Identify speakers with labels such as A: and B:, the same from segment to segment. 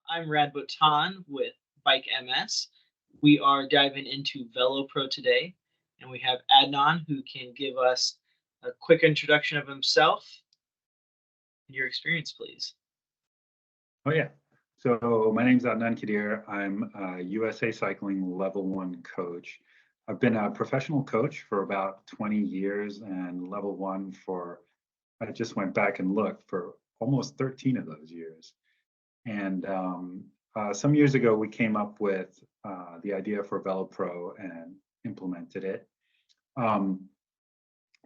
A: I'm Rad Beauton with Bike MS. We are diving into VeloPro today, and we have Adnan who can give us a quick introduction of himself and your experience, please.
B: Oh yeah. So my name's Adnan Kadir. I'm a USA Cycling Level 1 coach. I've been a professional coach for about 20 years and Level 1 for, I just went back and looked, for almost 13 of those years. And some years ago, we came up with the idea for VeloPro and implemented it. And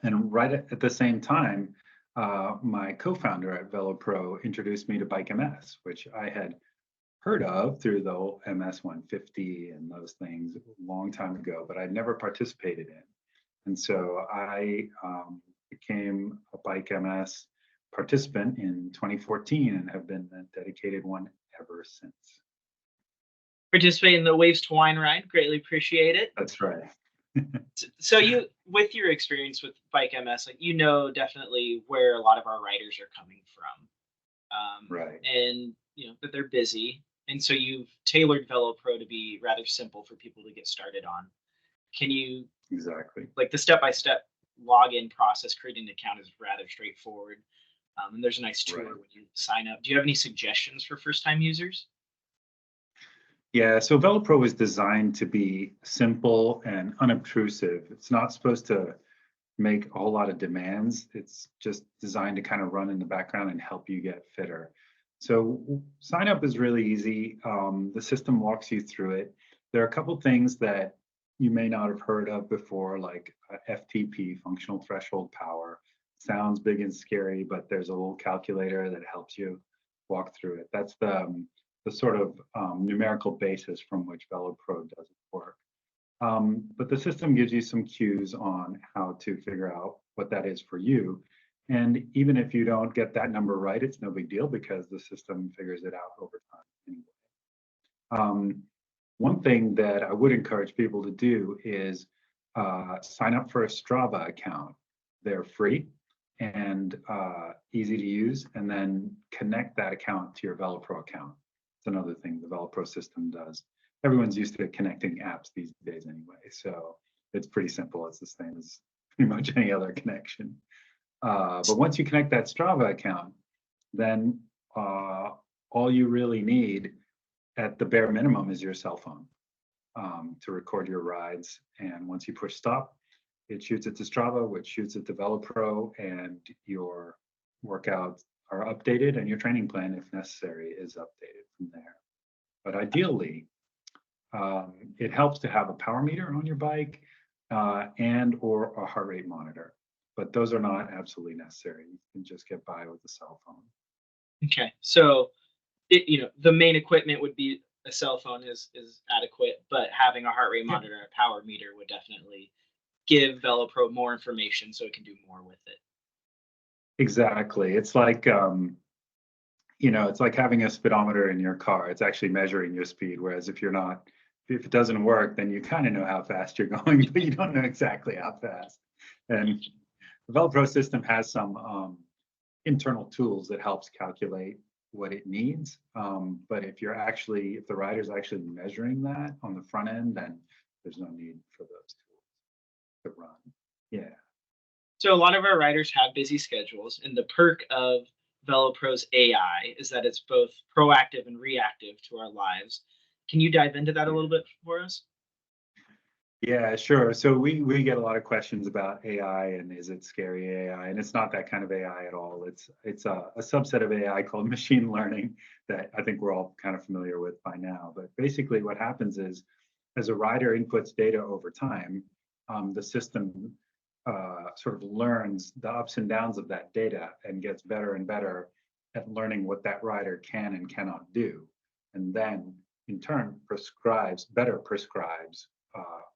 B: right at the same time, my co-founder at VeloPro introduced me to Bike MS, which I had heard of through the whole MS 150 and those things a long time ago, but I'd never participated in. And so I became a Bike MS participant in 2014 and have been a dedicated one ever since.
A: Participate in the Waves to Wine ride. Greatly appreciate it.
B: That's right.
A: So you, with your experience with Bike MS, like definitely where a lot of our riders are coming from,
B: Right.
A: and that they're busy, and so you've tailored VeloPro to be rather simple for people to get started on. Can you
B: Exactly.
A: like the step-by-step login process? Creating an account is rather straightforward, and there's a nice tour
B: Right.
A: when you sign up. Do you have any suggestions for first-time users?
B: Yeah, so VeloPro was designed to be simple and unobtrusive. It's not supposed to make a whole lot of demands. It's just designed to kind of run in the background and help you get fitter. So sign up is really easy. The system walks you through it. There are a couple things that you may not have heard of before, like FTP, functional threshold power. Sounds big and scary, but there's a little calculator that helps you walk through it. That's the sort of numerical basis from which VeloPro does its work. But the system gives you some cues on how to figure out what that is for you. And even if you don't get that number right, it's no big deal because the system figures it out over time anyway. One thing that I would encourage people to do is sign up for a Strava account. They're free and easy to use, and then connect that account to your VeloPro account. It's another thing the VeloPro system does. Everyone's used to connecting apps these days anyway, so it's pretty simple. It's the same as pretty much any other connection. But once you connect that Strava account, then all you really need at the bare minimum is your cell phone to record your rides. And once you push stop, it shoots it to Strava, which shoots it to VeloPro, and your workouts are updated and your training plan, if necessary, is updated from there. But ideally, it helps to have a power meter on your bike and or a heart rate monitor. But those are not absolutely necessary. You can just get by with a cell phone.
A: Okay, so the main equipment would be a cell phone is adequate, but having a heart rate monitor and a power meter would definitely give VeloPro more information so it can do more with it.
B: Exactly. It's like it's like having a speedometer in your car. It's actually measuring your speed. Whereas if it doesn't work, then you kind of know how fast you're going, but you don't know exactly how fast. And the VeloPro system has some internal tools that helps calculate what it needs. But if the rider's actually measuring that on the front end, then there's no need for those tools to run. Yeah.
A: So a lot of our riders have busy schedules, and the perk of VeloPro's AI is that it's both proactive and reactive to our lives. Can you dive into that a little bit for us?
B: Yeah, sure. So we get a lot of questions about AI and is it scary AI? And it's not that kind of AI at all. It's a subset of AI called machine learning that I think we're all kind of familiar with by now. But basically what happens is as a rider inputs data over time, the system sort of learns the ups and downs of that data and gets better and better at learning what that rider can and cannot do. And then in turn better prescribes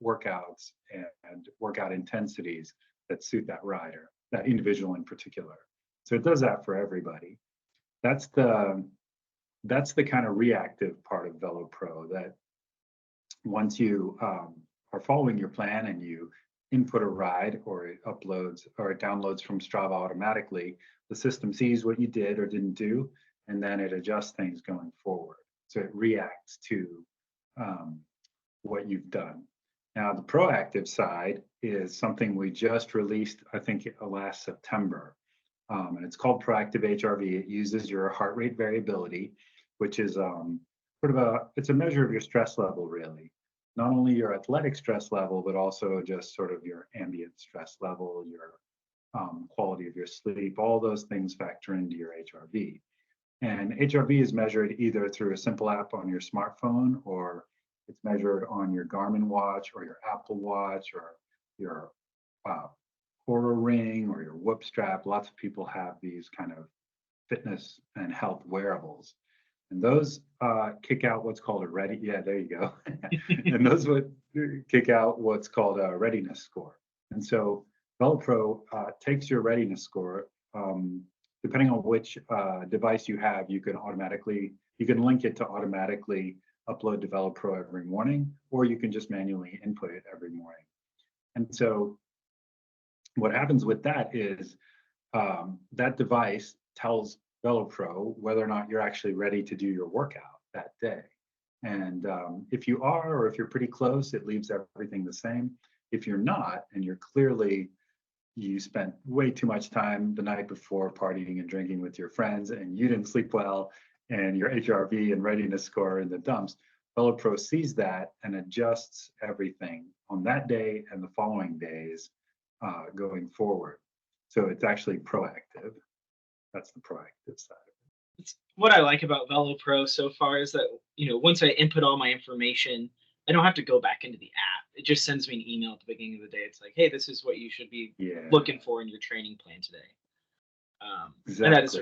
B: workouts and workout intensities that suit that rider, that individual in particular. So it does that for everybody. That's the kind of reactive part of VeloPro, that once you are following your plan and you input a ride, or it uploads or it downloads from Strava automatically, the system sees what you did or didn't do, and then it adjusts things going forward. So it reacts to what you've done. Now, the proactive side is something we just released, I think, last September. And it's called Proactive HRV. It uses your heart rate variability, which is it's a measure of your stress level, really. Not only your athletic stress level, but also just sort of your ambient stress level, your quality of your sleep, all those things factor into your HRV. And HRV is measured either through a simple app on your smartphone, or it's measured on your Garmin watch or your Apple Watch or your Oura Ring or your Whoop strap. Lots of people have these kind of fitness and health wearables. And those kick out what's called a ready. Yeah, there you go. And those would kick out what's called a readiness score. And so VeloPro takes your readiness score. Depending on which device you have, you can link it to automatically upload to VeloPro every morning, or you can just manually input it every morning. And so what happens with that is that device tells VeloPro whether or not you're actually ready to do your workout that day. And if you are, or if you're pretty close, it leaves everything the same. If you're not, and you spent way too much time the night before partying and drinking with your friends, and you didn't sleep well, and your HRV and readiness score are in the dumps, VeloPro sees that and adjusts everything on that day and the following days going forward. So it's actually proactive. That's the proactive side of it.
A: It's what I like about VeloPro so far is that, once I input all my information, I don't have to go back into the app. It just sends me an email at the beginning of the day. It's like, hey, this is what you should be looking for in your training plan today.
B: Exactly.
A: And that is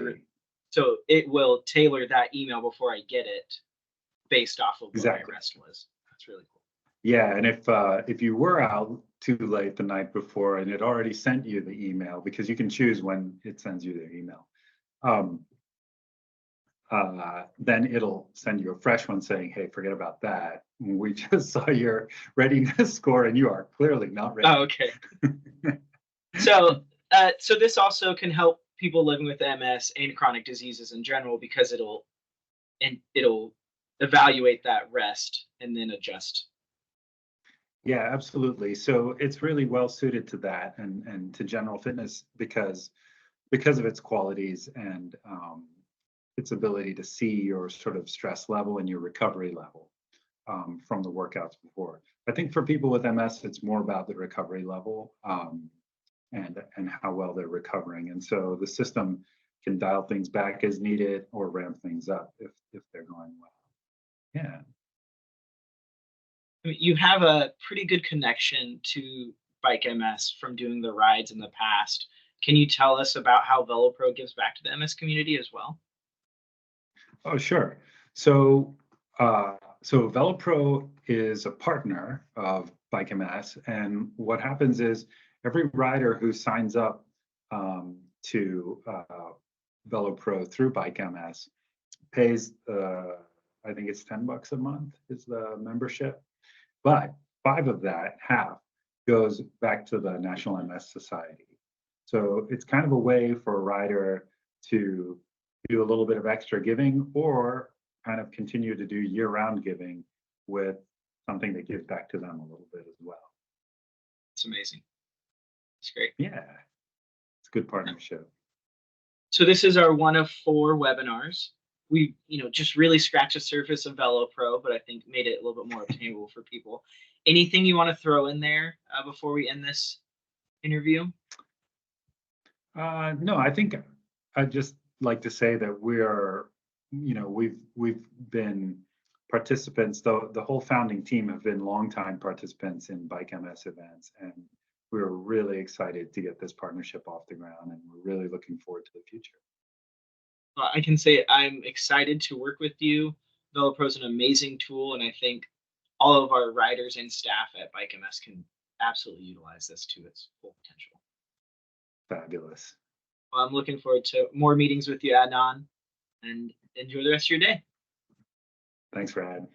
A: so it will tailor that email before I get it based off of what my rest was. That's really cool.
B: Yeah, and if you were out too late the night before and it already sent you the email, because you can choose when it sends you the email, then it'll send you a fresh one saying, hey, forget about that. We just saw your readiness score and you are clearly not ready.
A: Oh, okay. So this also can help people living with MS and chronic diseases in general, because it'll evaluate that rest and then adjust.
B: Yeah, absolutely. So it's really well suited to that and to general fitness because of its qualities and its ability to see your sort of stress level and your recovery level from the workouts before. I think for people with MS, it's more about the recovery level and how well they're recovering. And so the system can dial things back as needed or ramp things up if they're going well. Yeah.
A: You have a pretty good connection to Bike MS from doing the rides in the past. Can you tell us about how VeloPro gives back to the MS community as well?
B: Oh, sure. So VeloPro is a partner of Bike MS, and what happens is every rider who signs up to VeloPro through Bike MS pays, I think it's $10 a month is the membership, but half goes back to the National MS Society. So it's kind of a way for a rider to do a little bit of extra giving or kind of continue to do year-round giving with something that gives back to them a little bit as well.
A: It's amazing. It's great.
B: Yeah, it's a good partnership.
A: So this is our one of 4 webinars. We, just really scratched the surface of VeloPro, but I think made it a little bit more obtainable for people. Anything you want to throw in there before we end this interview?
B: No, I think I'd just like to say that we've been participants, though the whole founding team have been longtime participants in Bike MS events, and we're really excited to get this partnership off the ground, and we're really looking forward to the future.
A: I can say I'm excited to work with you. VeloPro is an amazing tool, and I think all of our riders and staff at Bike MS can absolutely utilize this to its full potential.
B: Fabulous.
A: Well, I'm looking forward to more meetings with you, Adnan, and enjoy the rest of your day.
B: Thanks, Rad.